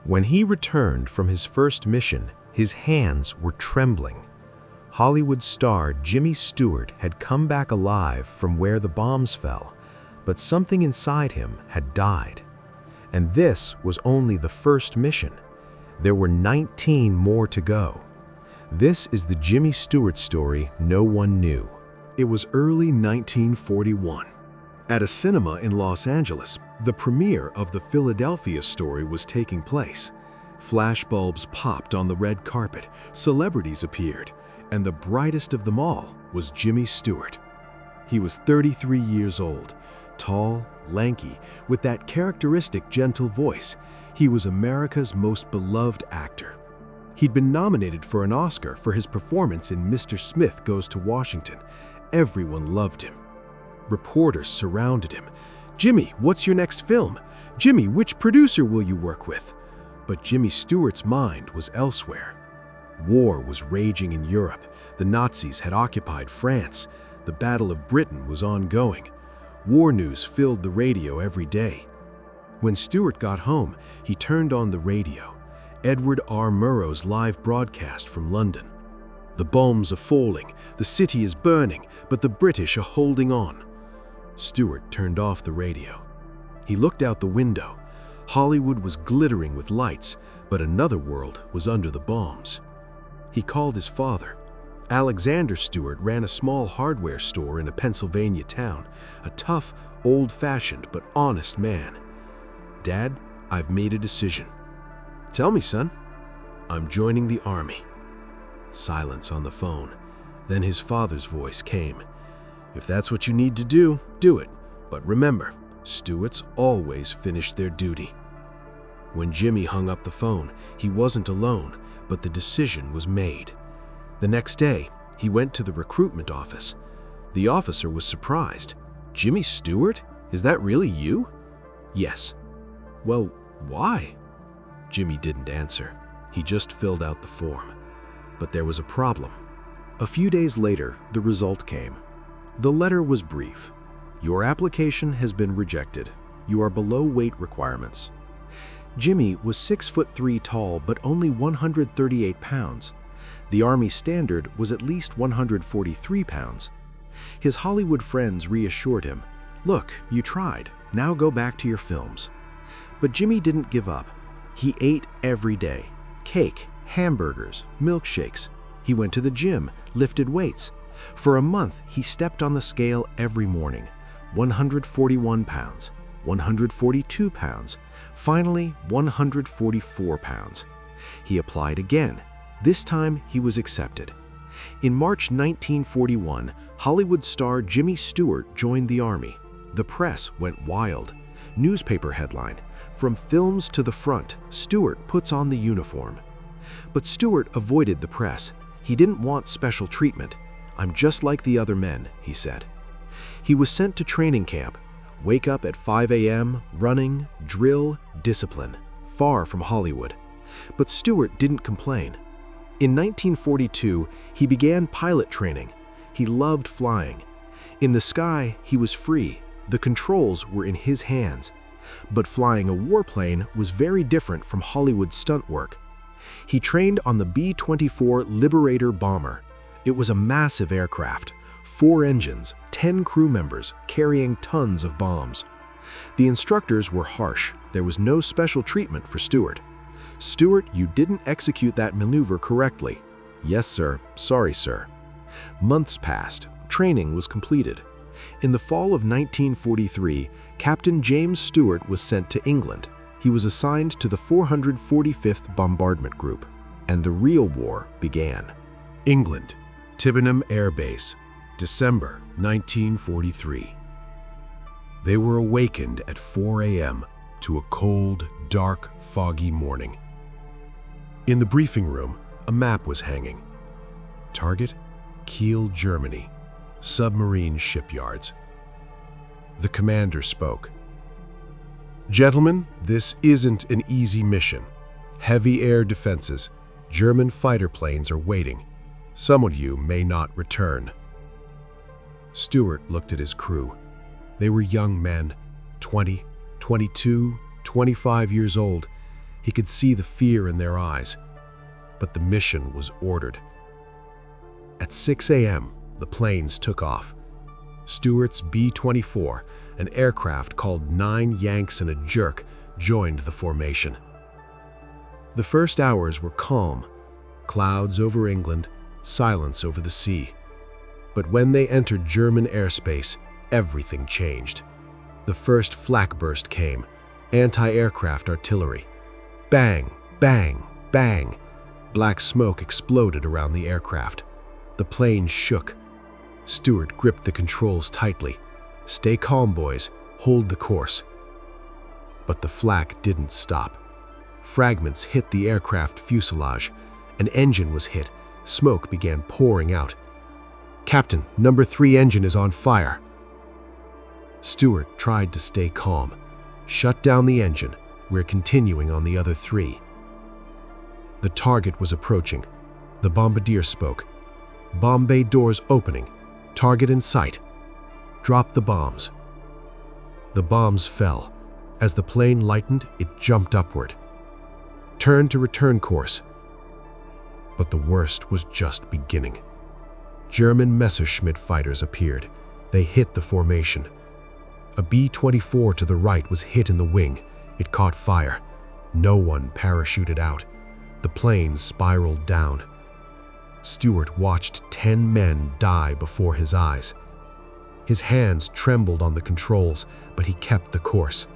When he returned from his first mission, his hands were trembling. Hollywood star Jimmy Stewart had come back alive from where the bombs fell, but something inside him had died. And this was only the first mission. There were 19 more to go. This is the Jimmy Stewart story no one knew. It was early 1941. At a cinema in Los Angeles, the premiere of the Philadelphia story was taking place. Flashbulbs popped on the red carpet, celebrities appeared, and the brightest of them all was Jimmy Stewart. He was 33 years old, tall, lanky, with that characteristic gentle voice. He was America's most beloved actor. He'd been nominated for an Oscar for his performance in Mr. Smith Goes to Washington. Everyone loved him. Reporters surrounded him. "Jimmy, what's your next film? Jimmy, which producer will you work with?" But Jimmy Stewart's mind was elsewhere. War was raging in Europe. The Nazis had occupied France. The Battle of Britain was ongoing. War news filled the radio every day. When Stewart got home, he turned on the radio. Edward R. Murrow's live broadcast from London. "The bombs are falling, the city is burning, but the British are holding on." Stewart turned off the radio. He looked out the window. Hollywood was glittering with lights, but another world was under the bombs. He called his father. Alexander Stewart ran a small hardware store in a Pennsylvania town, a tough, old-fashioned but honest man. "Dad, I've made a decision." "Tell me, son." "I'm joining the army." Silence on the phone. Then his father's voice came. "If that's what you need to do, do it. But remember, Stewarts always finish their duty." When Jimmy hung up the phone, he wasn't alone, but the decision was made. The next day, he went to the recruitment office. The officer was surprised. "Jimmy Stewart? Is that really you?" "Yes." "Well, why?" Jimmy didn't answer. He just filled out the form. But there was a problem. A few days later, the result came. The letter was brief. "Your application has been rejected. You are below weight requirements." Jimmy was 6'3" tall, but only 138 pounds. The Army standard was at least 143 pounds. His Hollywood friends reassured him, "Look, you tried. Now go back to your films." But Jimmy didn't give up. He ate every day. Cake, hamburgers, milkshakes. He went to the gym, lifted weights. For a month, he stepped on the scale every morning. 141 pounds, 142 pounds, finally 144 pounds. He applied again. This time, he was accepted. In March 1941, Hollywood star Jimmy Stewart joined the Army. The press went wild. Newspaper headline, "From films to the front, Stewart puts on the uniform." But Stewart avoided the press. He didn't want special treatment. "I'm just like the other men," he said. He was sent to training camp. Wake up at 5 a.m., running, drill, discipline, far from Hollywood. But Stewart didn't complain. In 1942, he began pilot training. He loved flying. In the sky, he was free. The controls were in his hands. But flying a warplane was very different from Hollywood stunt work. He trained on the B-24 Liberator bomber. It was a massive aircraft, 4 engines, 10 crew members, carrying tons of bombs. The instructors were harsh. There was no special treatment for Stewart. "Stewart, you didn't execute that maneuver correctly." "Yes, sir. Sorry, sir." Months passed. Training was completed. In the fall of 1943, Captain James Stewart was sent to England. He was assigned to the 445th Bombardment Group, and the real war began. England, Tibbenham Air Base, December 1943. They were awakened at 4 a.m. to a cold, dark, foggy morning. In the briefing room, a map was hanging. Target, Kiel, Germany. Submarine shipyards. The commander spoke. "Gentlemen, this isn't an easy mission. Heavy air defenses. German fighter planes are waiting. Some of you may not return." Stewart looked at his crew. They were young men, 20, 22, 25 years old. He could see the fear in their eyes. But the mission was ordered. At 6 a.m., the planes took off. Stewart's B-24, an aircraft called 9 Yanks and a Jerk, joined the formation. The first hours were calm. Clouds over England, silence over the sea. But when they entered German airspace, everything changed. The first flak burst came, anti-aircraft artillery. Bang, bang, bang. Black smoke exploded around the aircraft. The plane shook. Stewart gripped the controls tightly. "Stay calm, boys. Hold the course." But the flak didn't stop. Fragments hit the aircraft fuselage. An engine was hit. Smoke began pouring out. "Captain, number 3 engine is on fire." Stewart tried to stay calm. "Shut down the engine. We're continuing on the other 3. The target was approaching. The bombardier spoke. "Bomb bay doors opening. Target in sight. Drop the bombs." The bombs fell. As the plane lightened, it jumped upward. "Turn to return course." But the worst was just beginning. German Messerschmitt fighters appeared. They hit the formation. A B-24 to the right was hit in the wing. It caught fire. No one parachuted out. The plane spiraled down. Stewart watched 10 men die before his eyes. His hands trembled on the controls, but he kept the course.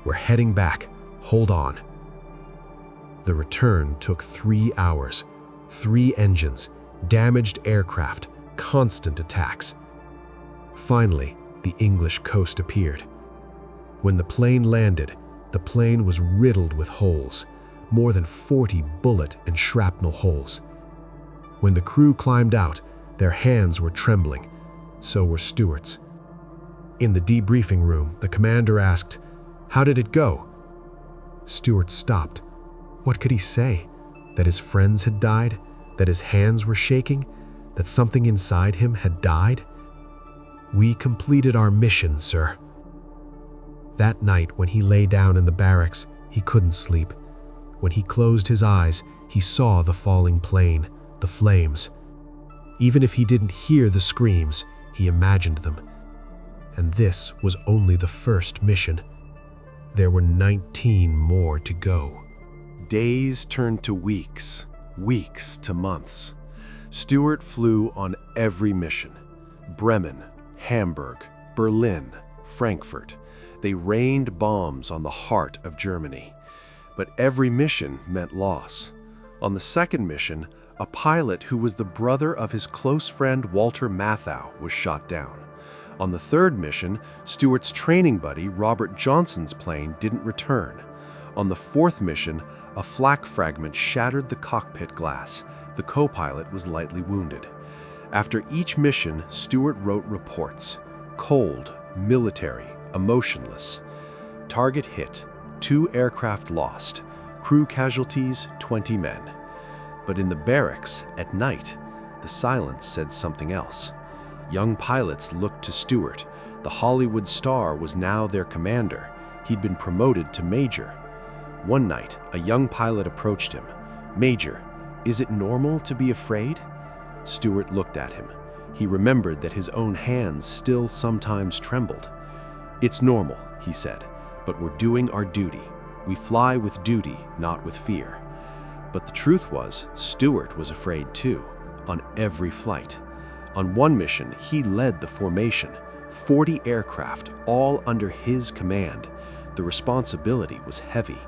"We're heading back. Hold on." The return took 3 hours. 3 engines, damaged aircraft, constant attacks. Finally, the English coast appeared. When the plane landed, the plane was riddled with holes, more than 40 bullet and shrapnel holes. When the crew climbed out, their hands were trembling. So were Stewart's. In the debriefing room, the commander asked, "How did it go?" Stewart stopped. What could he say? That his friends had died? That his hands were shaking? That something inside him had died? "We completed our mission, sir." That night, when he lay down in the barracks, he couldn't sleep. When he closed his eyes, he saw the falling plane, the flames. Even if he didn't hear the screams, he imagined them. And this was only the first mission. There were 19 more to go. Days turned to weeks, weeks to months. Stewart flew on every mission. Bremen, Hamburg, Berlin, Frankfurt. They rained bombs on the heart of Germany. But every mission meant loss. On the second mission, a pilot who was the brother of his close friend Walter Matthau was shot down. On the third mission, Stewart's training buddy Robert Johnson's plane didn't return. On the fourth mission, a flak fragment shattered the cockpit glass. The co-pilot was lightly wounded. After each mission, Stewart wrote reports. Cold, military, emotionless. Target hit, 2 aircraft lost. Crew casualties, 20 men. But in the barracks, at night, the silence said something else. Young pilots looked to Stewart. The Hollywood star was now their commander. He'd been promoted to major. One night, a young pilot approached him. "Major, is it normal to be afraid?" Stewart looked at him. He remembered that his own hands still sometimes trembled. "It's normal," he said, "but we're doing our duty. We fly with duty, not with fear." But the truth was, Stewart was afraid too, on every flight. On one mission, he led the formation, 40 aircraft, all under his command. The responsibility was heavy.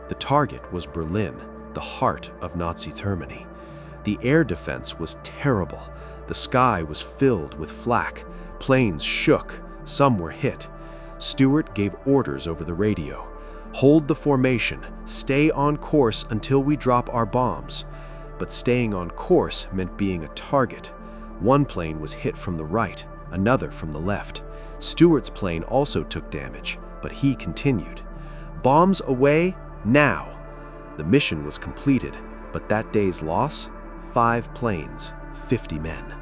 The target was Berlin, the heart of Nazi Germany. The air defense was terrible. The sky was filled with flak. Planes shook. Some were hit. Stewart gave orders over the radio. "Hold the formation. Stay on course until we drop our bombs." But staying on course meant being a target. One plane was hit from the right, another from the left. Stewart's plane also took damage, but he continued. "Bombs away, now!" The mission was completed, but that day's loss? 5 planes, 50 men.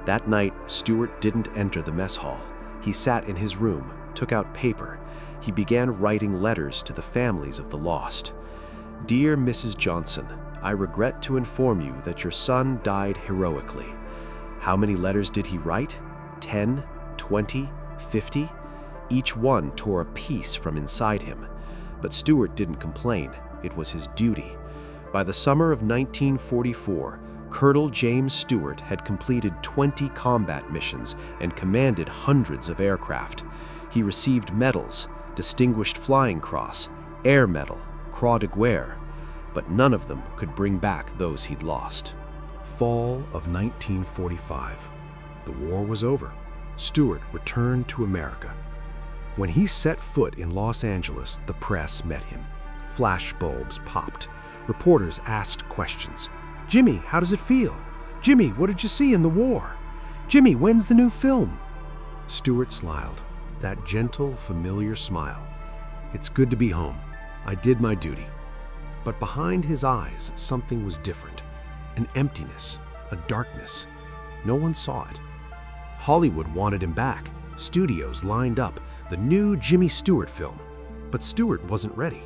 That night, Stewart didn't enter the mess hall. He sat in his room, took out paper. He began writing letters to the families of the lost. Dear Mrs. Johnson, I regret to inform you that your son died heroically. How many letters did he write? 10, 20, 50? Each one tore a piece from inside him. But Stewart didn't complain. It was his duty. By the summer of 1944, Colonel James Stewart had completed 20 combat missions and commanded hundreds of aircraft. He received medals, Distinguished Flying Cross, Air Medal, Croix de Guerre, but none of them could bring back those he'd lost. Fall of 1945. The war was over. Stewart returned to America. When he set foot in Los Angeles, the press met him. Flashbulbs popped. Reporters asked questions. "Jimmy, how does it feel? Jimmy, what did you see in the war? Jimmy, when's the new film?" Stewart smiled, that gentle, familiar smile. "It's good to be home. I did my duty." But behind his eyes, something was different. An emptiness, a darkness. No one saw it. Hollywood wanted him back. Studios lined up the new Jimmy Stewart film. But Stewart wasn't ready.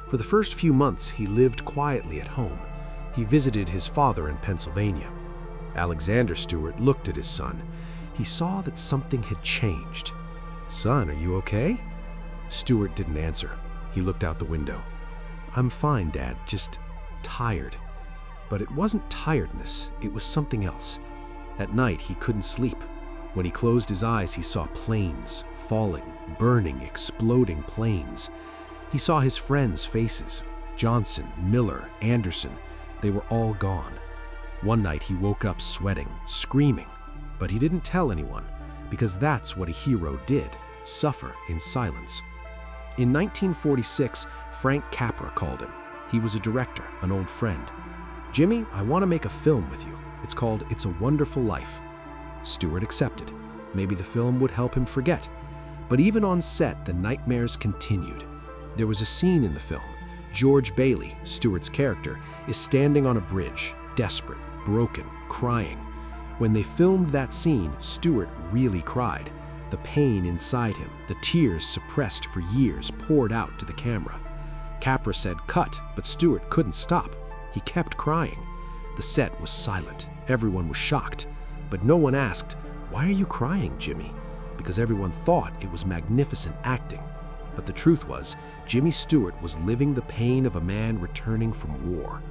For the first few months, he lived quietly at home. He visited his father in Pennsylvania. Alexander Stewart looked at his son. He saw that something had changed. "Son, are you okay?" Stewart didn't answer. He looked out the window. "I'm fine, Dad, just tired." But it wasn't tiredness, it was something else. At night, he couldn't sleep. When he closed his eyes, he saw planes, falling, burning, exploding planes. He saw his friends' faces, Johnson, Miller, Anderson. They were all gone. One night, he woke up sweating, screaming. But he didn't tell anyone, because that's what a hero did, suffer in silence. In 1946, Frank Capra called him. He was a director, an old friend. "Jimmy, I want to make a film with you. It's called It's a Wonderful Life." Stewart accepted. Maybe the film would help him forget. But even on set, the nightmares continued. There was a scene in the film. George Bailey, Stewart's character, is standing on a bridge, desperate, broken, crying. When they filmed that scene, Stewart really cried. The pain inside him, the tears suppressed for years, poured out to the camera. Capra said, "Cut," but Stewart couldn't stop. He kept crying. The set was silent. Everyone was shocked. But no one asked, "Why are you crying, Jimmy?" Because everyone thought it was magnificent acting. But the truth was, Jimmy Stewart was living the pain of a man returning from war.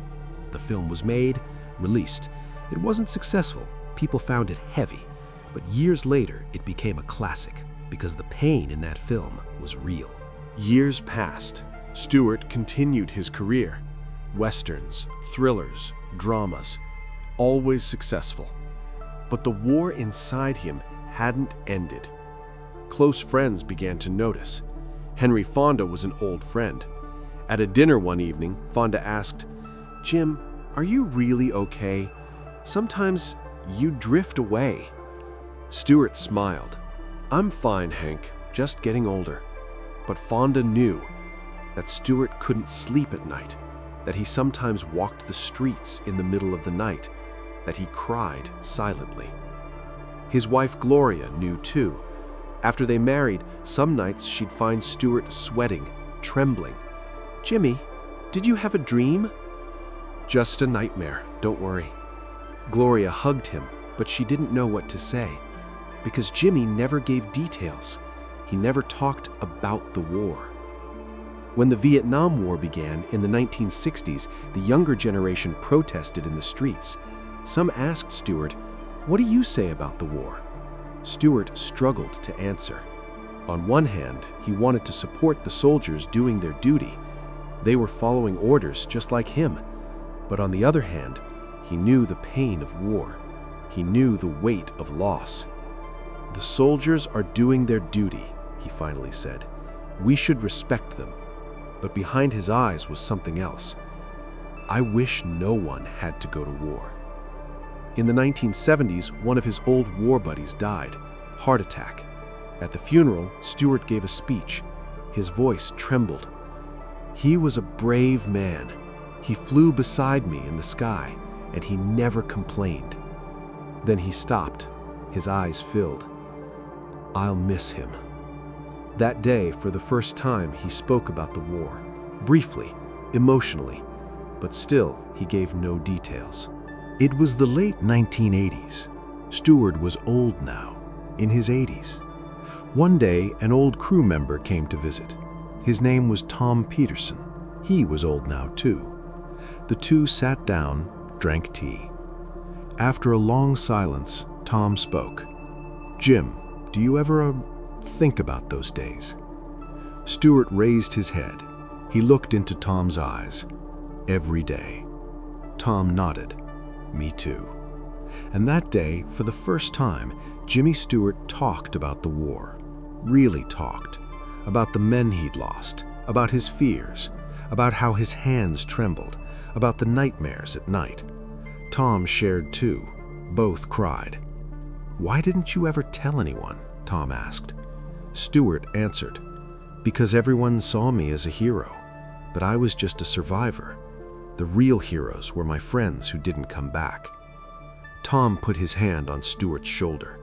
The film was made, released. It wasn't successful. People found it heavy. But years later, it became a classic because the pain in that film was real. Years passed. Stewart continued his career. Westerns, thrillers, dramas, always successful. But the war inside him hadn't ended. Close friends began to notice. Henry Fonda was an old friend. At a dinner one evening, Fonda asked, "Jim, are you really okay? Sometimes you drift away." Stewart smiled. "I'm fine, Hank, just getting older." But Fonda knew that Stewart couldn't sleep at night, that he sometimes walked the streets in the middle of the night, that he cried silently. His wife Gloria knew too. After they married, some nights she'd find Stewart sweating, trembling. "Jimmy, did you have a dream?" "Just a nightmare, don't worry." Gloria hugged him, but she didn't know what to say, because Jimmy never gave details. He never talked about the war. When the Vietnam War began in the 1960s, the younger generation protested in the streets. Some asked Stewart, "What do you say about the war?" Stewart struggled to answer. On one hand, he wanted to support the soldiers doing their duty. They were following orders just like him. But on the other hand, he knew the pain of war. He knew the weight of loss. "The soldiers are doing their duty," he finally said. "We should respect them." But behind his eyes was something else. "I wish no one had to go to war." In the 1970s, one of his old war buddies died, heart attack. At the funeral, Stewart gave a speech. His voice trembled. "He was a brave man. He flew beside me in the sky, and he never complained." Then he stopped, his eyes filled. "I'll miss him." That day, for the first time, he spoke about the war. Briefly, emotionally, but still he gave no details. It was the late 1980s. Stewart was old now, in his 80s. One day, an old crew member came to visit. His name was Tom Peterson. He was old now too. The two sat down, drank tea. After a long silence, Tom spoke. "Jim, do you ever think about those days?" Stewart raised his head. He looked into Tom's eyes. "Every day." Tom nodded. "Me too." And that day, for the first time, Jimmy Stewart talked about the war. Really talked. About the men he'd lost, about his fears, about how his hands trembled, about the nightmares at night. Tom shared too. Both cried. "Why didn't you ever tell anyone?" Tom asked. Stewart answered, "Because everyone saw me as a hero, but I was just a survivor. The real heroes were my friends who didn't come back." Tom put his hand on Stewart's shoulder.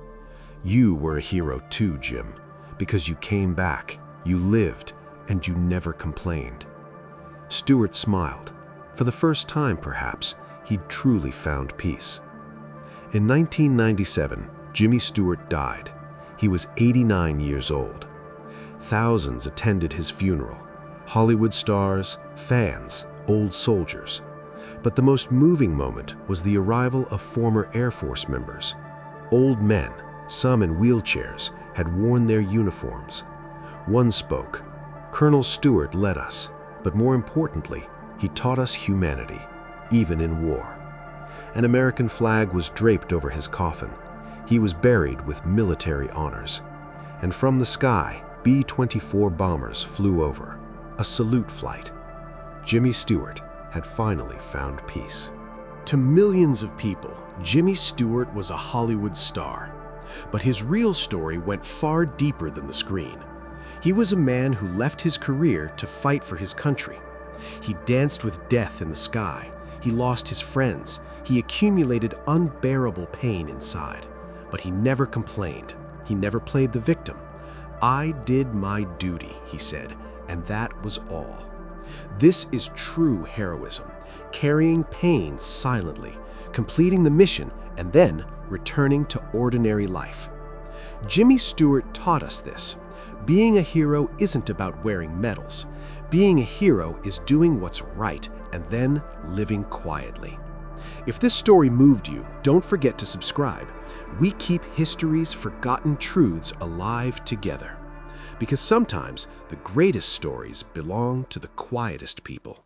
"You were a hero too, Jim, because you came back, you lived, and you never complained." Stewart smiled. For the first time, perhaps, he'd truly found peace. In 1997, Jimmy Stewart died. He was 89 years old. Thousands attended his funeral. Hollywood stars, fans, old soldiers. But the most moving moment was the arrival of former Air Force members. Old men, some in wheelchairs, had worn their uniforms. One spoke. "Colonel Stewart led us, but more importantly, he taught us humanity, even in war." An American flag was draped over his coffin. He was buried with military honors. And from the sky, B-24 bombers flew over. A salute flight. Jimmy Stewart had finally found peace. To millions of people, Jimmy Stewart was a Hollywood star. But his real story went far deeper than the screen. He was a man who left his career to fight for his country. He danced with death in the sky. He lost his friends. He accumulated unbearable pain inside. But he never complained. He never played the victim. "I did my duty," he said, and that was all. This is true heroism, carrying pain silently, completing the mission, and then returning to ordinary life. Jimmy Stewart taught us this. Being a hero isn't about wearing medals. Being a hero is doing what's right and then living quietly. If this story moved you, don't forget to subscribe. We keep history's forgotten truths alive together. Because sometimes the greatest stories belong to the quietest people.